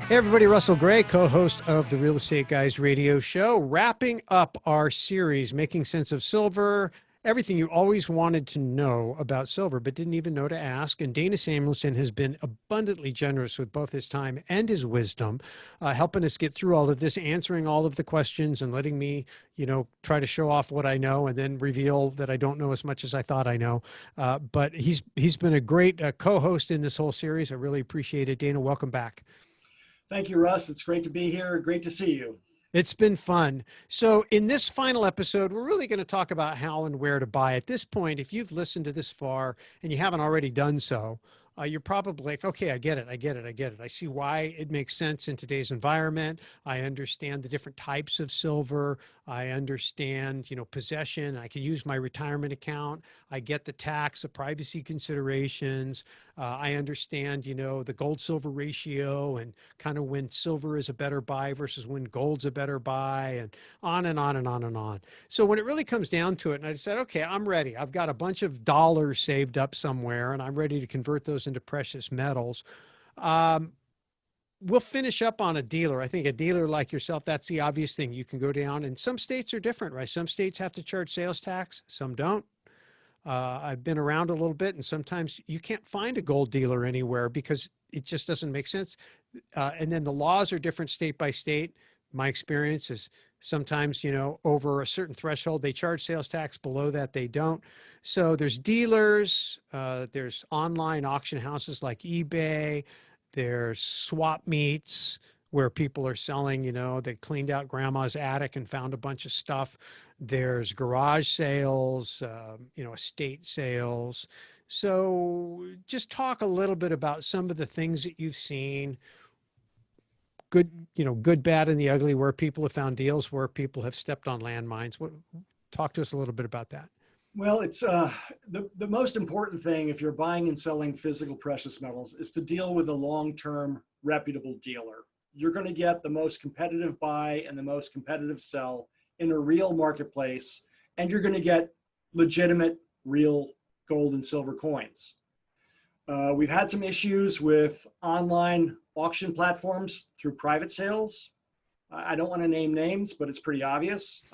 Hey everybody, Russell Gray, co-host of the Real Estate Guys radio show, wrapping up our series, Making Sense of Silver, everything you always wanted to know about silver, but didn't even know to ask. And Dana Samuelson has been abundantly generous with both his time and his wisdom, helping us get through all of this, answering all of the questions and letting me, try to show off what I know and then reveal that I don't know as much as I thought I know. But he's been a great co-host in this whole series. I really appreciate it. Dana, welcome back. Thank you, Russ. It's great to be here. Great to see you. It's been fun. So in this final episode, we're really going to talk about how and where to buy. At this point, if you've listened to this far and you haven't already done so, you're probably like, okay, I get it. I see why it makes sense in today's environment. I understand the different types of silver. I understand, possession. I can use my retirement account. I get the tax, the privacy considerations. I understand, the gold silver ratio and kind of when silver is a better buy versus when gold's a better buy, and on and on and on and on. So when it really comes down to it, and I said, okay, I'm ready. I've got a bunch of dollars saved up somewhere and I'm ready to convert those into precious metals. We'll finish up on a dealer. I think a dealer like yourself, that's the obvious thing. You can go down, and some states are different, right? Some states have to charge sales tax, some don't. I've been around a little bit, and sometimes you can't find a gold dealer anywhere because it just doesn't make sense. And then the laws are different state by state. My experience is sometimes, over a certain threshold, they charge sales tax. Below that, they don't. So there's dealers, there's online auction houses like eBay, there's swap meets where people are selling, they cleaned out grandma's attic and found a bunch of stuff. There's garage sales, estate sales. So just talk a little bit about some of the things that you've seen, good, bad, and the ugly, where people have found deals, where people have stepped on landmines. Talk to us a little bit about that. Well, it's the most important thing if you're buying and selling physical precious metals is to deal with a long-term reputable dealer. You're going to get the most competitive buy and the most competitive sell in a real marketplace, and you're going to get legitimate, real gold and silver coins. We've had some issues with online auction platforms through private sales. I don't want to name names, but it's pretty obvious.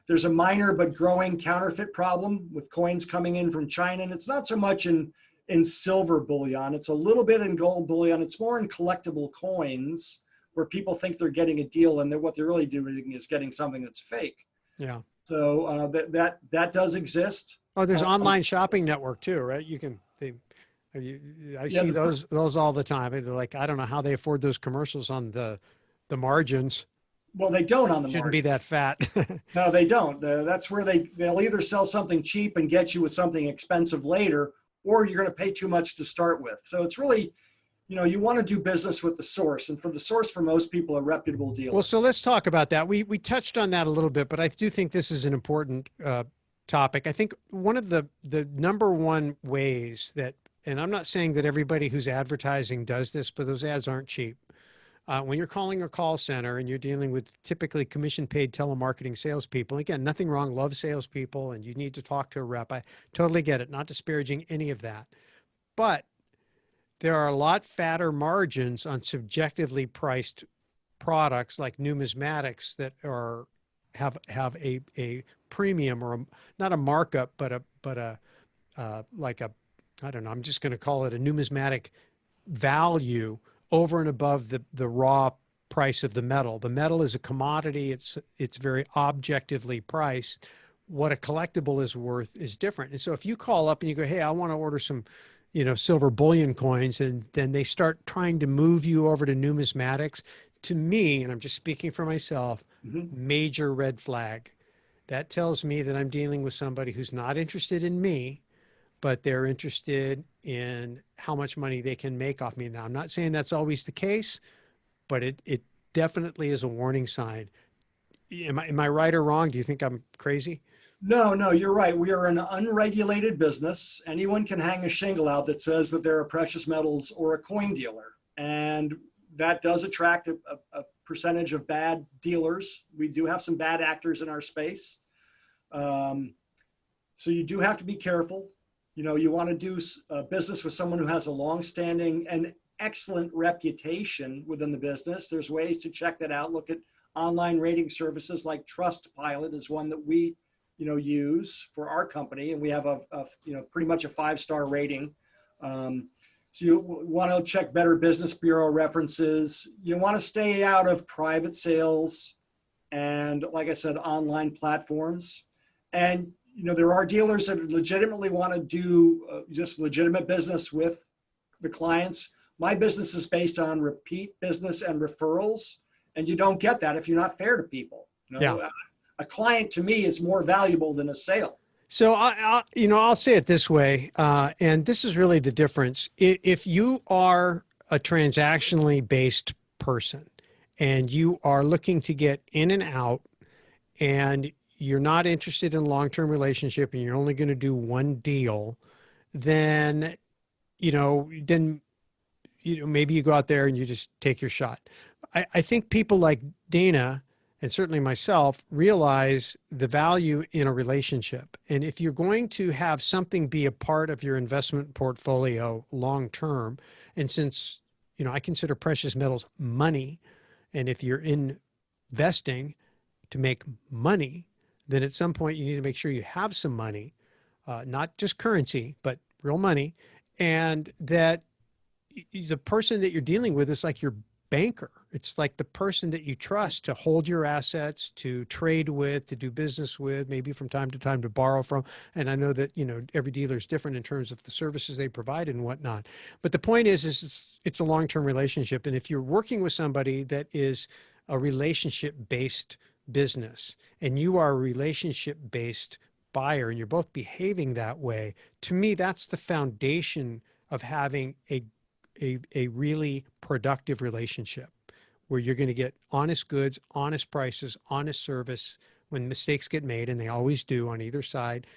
There's a minor but growing counterfeit problem with coins coming in from China, and it's not so much in silver bullion. It's a little bit in gold bullion. It's more in collectible coins where people think they're getting a deal, and what they're really doing is getting something that's fake. Yeah. So that does exist. Oh, there's online shopping network too, right? I see those all the time. They're like, I don't know how they afford those commercials on the margins. Well, they don't on the Shouldn't margin. be that fat. No, they don't. That's where they'll either sell something cheap and get you with something expensive later, or you're going to pay too much to start with. So it's really, you want to do business with the source, and for the source, for most people, a reputable dealer. Well, so let's talk about that. We touched on that a little bit, but I do think this is an important topic. I think one of the number one ways that, and I'm not saying that everybody who's advertising does this, but those ads aren't cheap. When you're calling a call center and you're dealing with typically commission-paid telemarketing salespeople, again, nothing wrong, love salespeople, and you need to talk to a rep. I totally get it, not disparaging any of that. But there are a lot fatter margins on subjectively priced products like numismatics that have a premium, or not a markup, but a I don't know, I'm just going to call it a numismatic value over and above the raw price of the metal. The metal is a commodity. It's very objectively priced. What a collectible is worth is different. And so if you call up and you go, hey, I want to order some, silver bullion coins, and then they start trying to move you over to numismatics, to me, and I'm just speaking for myself, major red flag. That tells me that I'm dealing with somebody who's not interested in me, but they're interested in how much money they can make off me. Now, I'm not saying that's always the case, but it definitely is a warning sign. Am I right or wrong? Do you think I'm crazy? No, you're right. We are an unregulated business. Anyone can hang a shingle out that says that they're a precious metals or a coin dealer. And that does attract a percentage of bad dealers. We do have some bad actors in our space. So you do have to be careful. You want to do business with someone who has a long-standing, and excellent reputation within the business. There's ways to check that out. Look at online rating services like Trustpilot is one that we, use for our company, and we have a pretty much a 5-star rating. So you want to check Better Business Bureau references. You want to stay out of private sales and, like I said, online platforms. And there are dealers that legitimately want to do just legitimate business with the clients. My business is based on repeat business and referrals, and you don't get that if you're not fair to people. Yeah. A client to me is more valuable than a sale. So I'll say it this way, and this is really the difference. If you are a transactionally based person and you are looking to get in and out, and you're not interested in a long-term relationship, and you're only going to do one deal, then maybe you go out there and you just take your shot. I think people like Dana, and certainly myself, realize the value in a relationship. And if you're going to have something be a part of your investment portfolio long-term, and since, I consider precious metals money, and if you're investing to make money, then at some point you need to make sure you have some money, not just currency, but real money. And that the person that you're dealing with is like your banker. It's like the person that you trust to hold your assets, to trade with, to do business with, maybe from time to time to borrow from. And I know that, every dealer is different in terms of the services they provide and whatnot. But the point is it's a long-term relationship. And if you're working with somebody that is a relationship-based business and you are a relationship-based buyer and you're both behaving that way, to me, that's the foundation of having a really productive relationship where you're going to get honest goods, honest prices, honest service. When mistakes get made, and they always do on either side,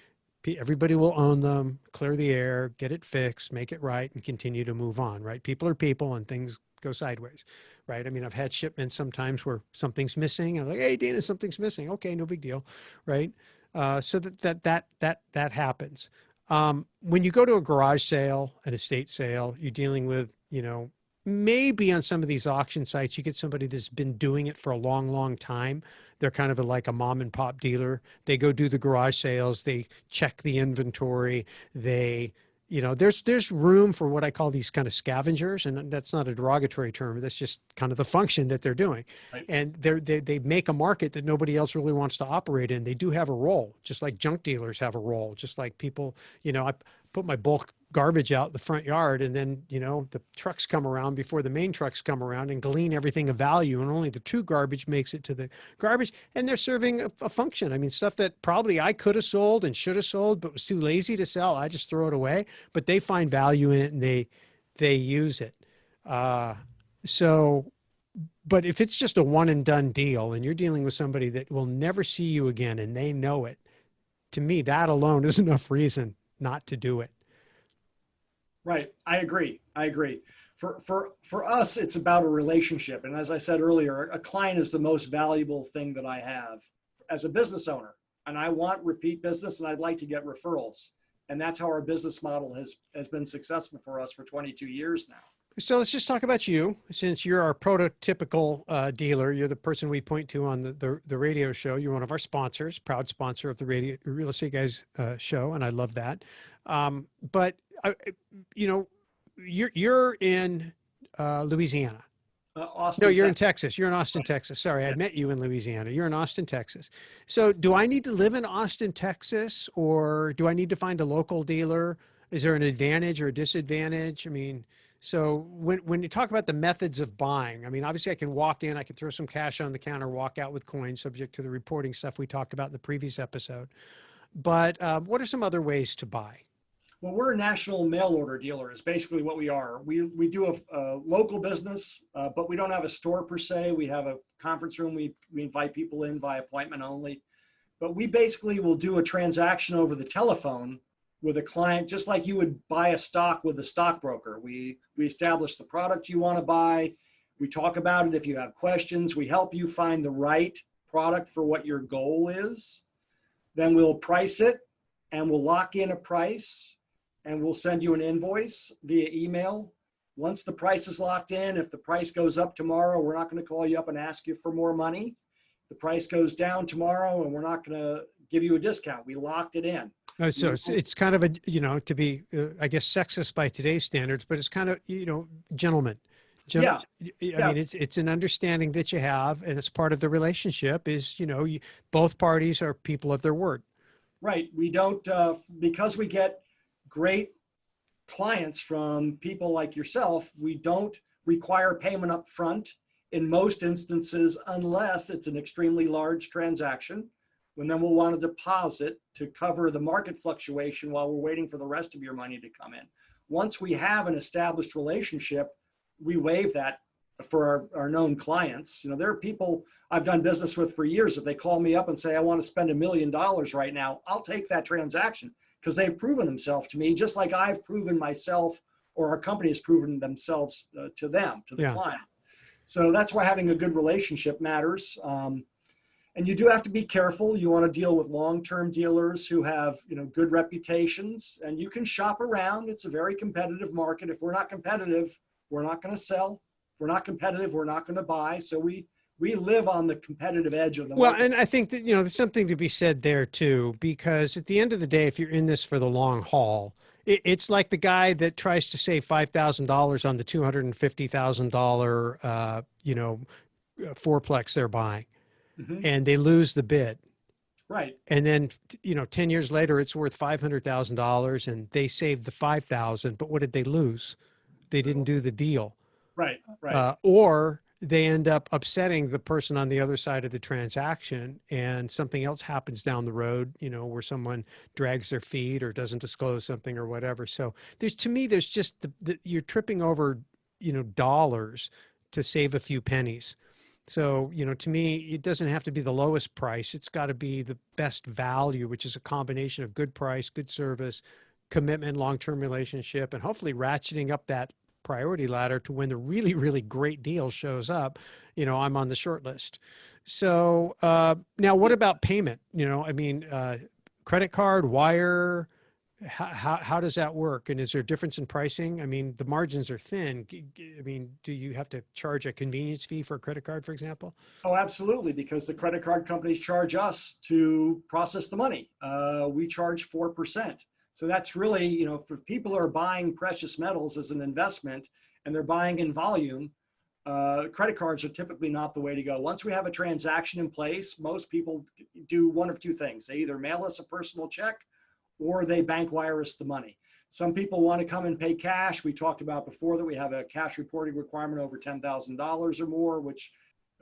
everybody will own them, clear the air, get it fixed, make it right, and continue to move on, right? People are people and things go sideways, right? I mean, I've had shipments sometimes where something's missing. I'm like, hey, Dana, something's missing. Okay, no big deal, right? So that happens. When you go to a garage sale, an estate sale, you're dealing with, maybe on some of these auction sites, you get somebody that's been doing it for a long, long time. They're kind of like a mom and pop dealer. They go do the garage sales. They check the inventory. There's room for what I call these kind of scavengers, and that's not a derogatory term. That's just kind of the function that they're doing. Right. And they make a market that nobody else really wants to operate in. They do have a role, just like junk dealers have a role, just like people, I put my bulk garbage out in the front yard, and then, the trucks come around before the main trucks come around and glean everything of value, and only the true garbage makes it to the garbage, and they're serving a function. I mean, stuff that probably I could have sold and should have sold, but was too lazy to sell. I just throw it away, but they find value in it and they use it. But if it's just a one and done deal and you're dealing with somebody that will never see you again and they know it, to me, that alone is enough reason not to do it. Right. I agree. For us, it's about a relationship. And as I said earlier, a client is the most valuable thing that I have as a business owner. And I want repeat business, and I'd like to get referrals. And that's how our business model has been successful for us for 22 years now. So let's just talk about you. Since you're our prototypical dealer, you're the person we point to on the radio show. You're one of our sponsors, proud sponsor of the Real Estate Guys show, and I love that. But you're in Louisiana. Austin. No, you're in Texas. You're in Austin, Texas. Sorry, I met you in Louisiana. You're in Austin, Texas. So do I need to live in Austin, Texas, or do I need to find a local dealer? Is there an advantage or a disadvantage? I mean, so when you talk about the methods of buying, I mean, obviously I can walk in, I can throw some cash on the counter, walk out with coins, subject to the reporting stuff we talked about in the previous episode. But what are some other ways to buy? Well, we're a national mail order dealer is basically what we are. We do a local business, but we don't have a store per se. We have a conference room. We invite people in by appointment only. But we basically will do a transaction over the telephone with a client, just like you would buy a stock with a stockbroker. We establish the product you want to buy. We talk about it if you have questions. We help you find the right product for what your goal is. Then we'll price it, and we'll lock in a price. And we'll send you an invoice via email. Once the price is locked in, if the price goes up tomorrow, we're not going to call you up and ask you for more money. The price goes down tomorrow and we're not going to give you a discount. We locked it in. So it's kind of a, to be, I guess, sexist by today's standards, but it's kind of, gentlemen. Yeah. I mean, it's an understanding that you have, and it's part of the relationship is, both parties are people of their word. Right. We don't, because we get great clients from people like yourself, we don't require payment up front in most instances, unless it's an extremely large transaction, when then we'll want a deposit to cover the market fluctuation while we're waiting for the rest of your money to come in. Once we have an established relationship, we waive that for our known clients. There are people I've done business with for years. If they call me up and say, I want to spend $1 million right now, I'll take that transaction because they've proven themselves to me, just like I've proven myself or our company has proven themselves to them, to the client. So that's why having a good relationship matters. And you do have to be careful. You want to deal with long-term dealers who have, good reputations, and you can shop around. It's a very competitive market. If we're not competitive, we're not going to sell. If we're not competitive, we're not going to buy. So we live on the competitive edge of the market. Well, and I think that, there's something to be said there too, because at the end of the day, if you're in this for the long haul, it's like the guy that tries to save $5,000 on the $250,000, fourplex they're buying, and they lose the bid. Right. And then, 10 years later, it's worth $500,000 and they saved the 5,000, but what did they lose? They didn't do the deal. Right. Right. Or they end up upsetting the person on the other side of the transaction, and something else happens down the road, where someone drags their feet or doesn't disclose something or whatever. So there's just you're tripping over, dollars to save a few pennies. So, to me, it doesn't have to be the lowest price. It's got to be the best value, which is a combination of good price, good service, commitment, long-term relationship, and hopefully ratcheting up that priority ladder to when the really, really great deal shows up, I'm on the short list. So now what about payment? Credit card, wire, how does that work? And is there a difference in pricing? I mean, the margins are thin. Do you have to charge a convenience fee for a credit card, for example? Oh, absolutely. Because the credit card companies charge us to process the money. We charge 4%. So that's really, for people who are buying precious metals as an investment and they're buying in volume, credit cards are typically not the way to go. Once we have a transaction in place, most people do one of two things. They either mail us a personal check or they bank wire us the money. Some people want to come and pay cash. We talked about before that we have a cash reporting requirement over $10,000 or more, which...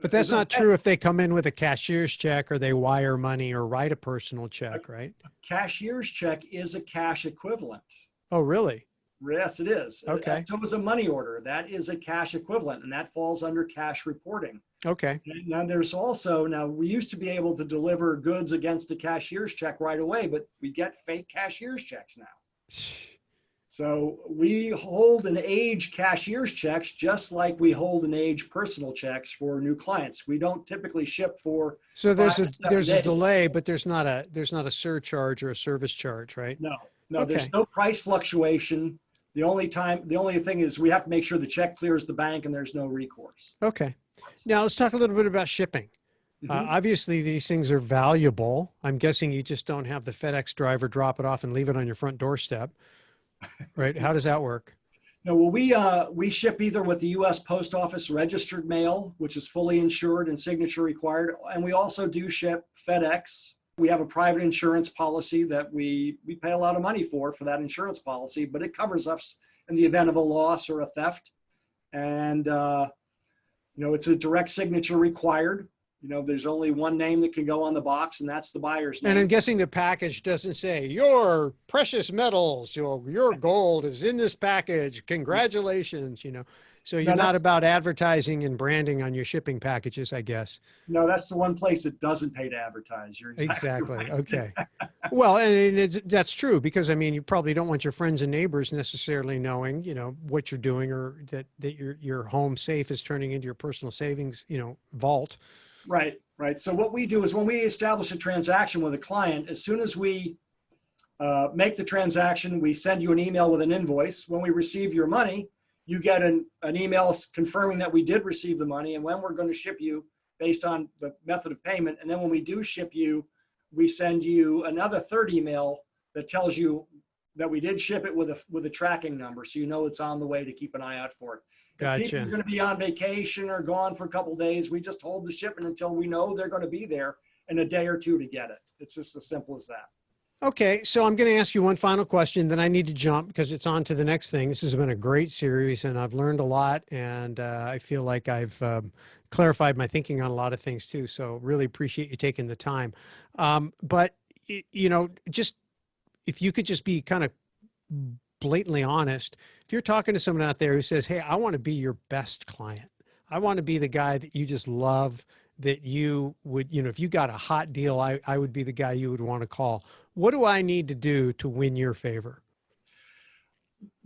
But that's not true if they come in with a cashier's check or they wire money or write a personal check, right? A cashier's check is a cash equivalent. Oh, really? Yes, it is. Okay. So is a money order. That is a cash equivalent, and that falls under cash reporting. Okay. Now there's also, we used to be able to deliver goods against a cashier's check right away, but we get fake cashier's checks now. So we hold and age cashier's checks just like we hold and age personal checks for new clients. We don't typically ship for. So there's a delay, but there's not a surcharge or a service charge, right? No, Okay. There's no price fluctuation. The only thing is we have to make sure the check clears the bank and there's no recourse. Okay. Now let's talk a little bit about shipping. Obviously these things are valuable. I'm guessing you just don't have the FedEx driver drop it off and leave it on your front doorstep. Right. How does that work? No, well, we ship either with the U.S. Post Office registered mail, which is fully insured and signature required. And we also do ship FedEx. We have a private insurance policy that we pay a lot of money for that insurance policy, but it covers us in the event of a loss or a theft. And, it's a direct signature required. There's only one name that can go on the box, and that's the buyer's name. And I'm guessing the package doesn't say your precious metals, your gold is in this package. Congratulations, So you're not about advertising and branding on your shipping packages, I guess. No, that's the one place that doesn't pay to advertise. You're exactly right. Okay. Well, and that's true because, you probably don't want your friends and neighbors necessarily knowing, what you're doing or that your home safe is turning into your personal savings, vault. Right. So what we do is when we establish a transaction with a client, as soon as we make the transaction, we send you an email with an invoice. When we receive your money, you get an email confirming that we did receive the money and when we're going to ship you based on the method of payment. And then when we do ship you, we send you another third email that tells you that we did ship it with a tracking number, so you know it's on the way to keep an eye out for it. If people are Gotcha. going to be on vacation or gone for a couple of days, we just hold the shipment until we know they're going to be there in a day or two to get it. It's just as simple as that. Okay, so I'm going to ask you one final question, then I need to jump because it's on to the next thing. This has been a great series and I've learned a lot, and I feel like I've clarified my thinking on a lot of things too. So really appreciate you taking the time. But, you know, just if you could just be kind of blatantly honest, if you're talking to someone out there who says, hey, I want to be your best client. I want to be the guy that you just love, that you would, you know, if you got a hot deal, I would be the guy you would want to call. What do I need to do to win your favor?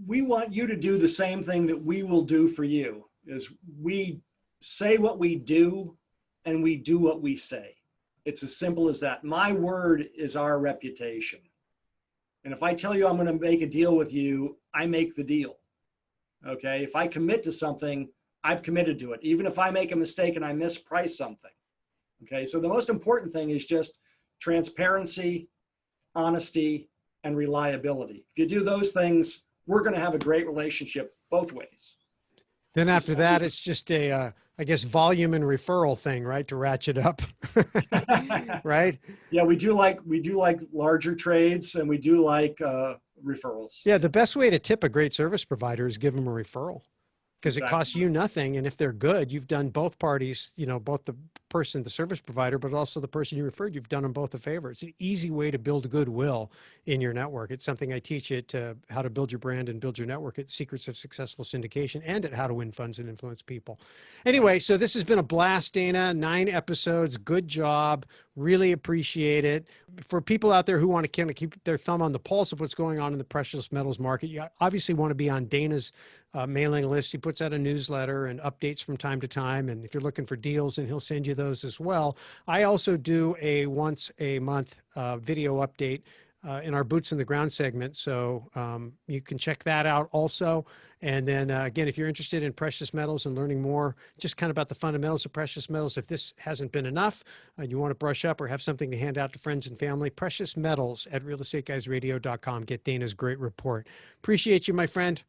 We want you to do the same thing that we will do for you, is we say what we do and we do what we say. It's as simple as that. My word is our reputation. And if I tell you I'm going to make a deal with you, I make the deal. Okay. If I commit to something, I've committed to it, even if I make a mistake and I misprice something. Okay. So the most important thing is just transparency, honesty, and reliability. If you do those things, we're going to have a great relationship both ways. Then after that, it's just a, I guess, volume and referral thing, right? To ratchet up, right? Yeah, we do like larger trades, and we do like referrals. Yeah, the best way to tip a great service provider is give them a referral, because it costs you nothing. And if they're good, you've done both parties, you know, both the person, the service provider, but also the person you referred, you've done them both a favor. It's an easy way to build goodwill in your network. It's something I teach at how to build your brand and build your network at Secrets of Successful Syndication, and at How to Win Funds and Influence People. Anyway, so this has been a blast, Dana. 9 episodes. Good job. Really appreciate it. For people out there who want to kind of keep their thumb on the pulse of what's going on in the precious metals market, you obviously want to be on Dana's mailing list. He puts out a newsletter and updates from time to time. And if you're looking for deals, and he'll send you those as well. I also do a once a month video update in our Boots on the Ground segment. So you can check that out also. And then again, if you're interested in precious metals and learning more, just kind of about the fundamentals of precious metals, if this hasn't been enough, you want to brush up or have something to hand out to friends and family, precious metals at realestateguysradio.com. Get Dana's great report. Appreciate you, my friend.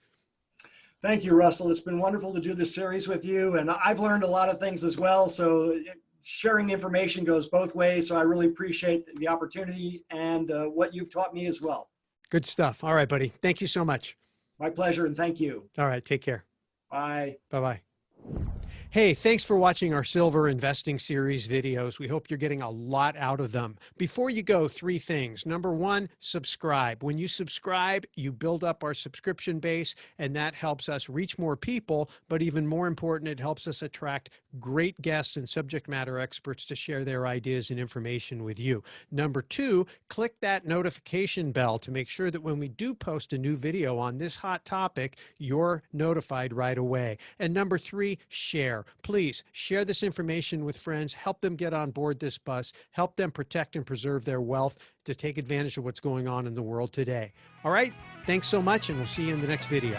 Thank you, Russell. It's been wonderful to do this series with you. And I've learned a lot of things as well. So sharing information goes both ways. So I really appreciate the opportunity and what you've taught me as well. Good stuff. All right, buddy. Thank you so much. My pleasure. And thank you. All right. Take care. Bye. Bye-bye. Hey, thanks for watching our Silver Investing Series videos. We hope you're getting a lot out of them. Before you go, 3 things. Number 1, subscribe. When you subscribe, you build up our subscription base, and that helps us reach more people. But even more important, it helps us attract great guests and subject matter experts to share their ideas and information with you. Number 2, click that notification bell to make sure that when we do post a new video on this hot topic, you're notified right away. And number 3, share. Please share this information with friends, help them get on board this bus, help them protect and preserve their wealth to take advantage of what's going on in the world today. All right, thanks so much, and we'll see you in the next video.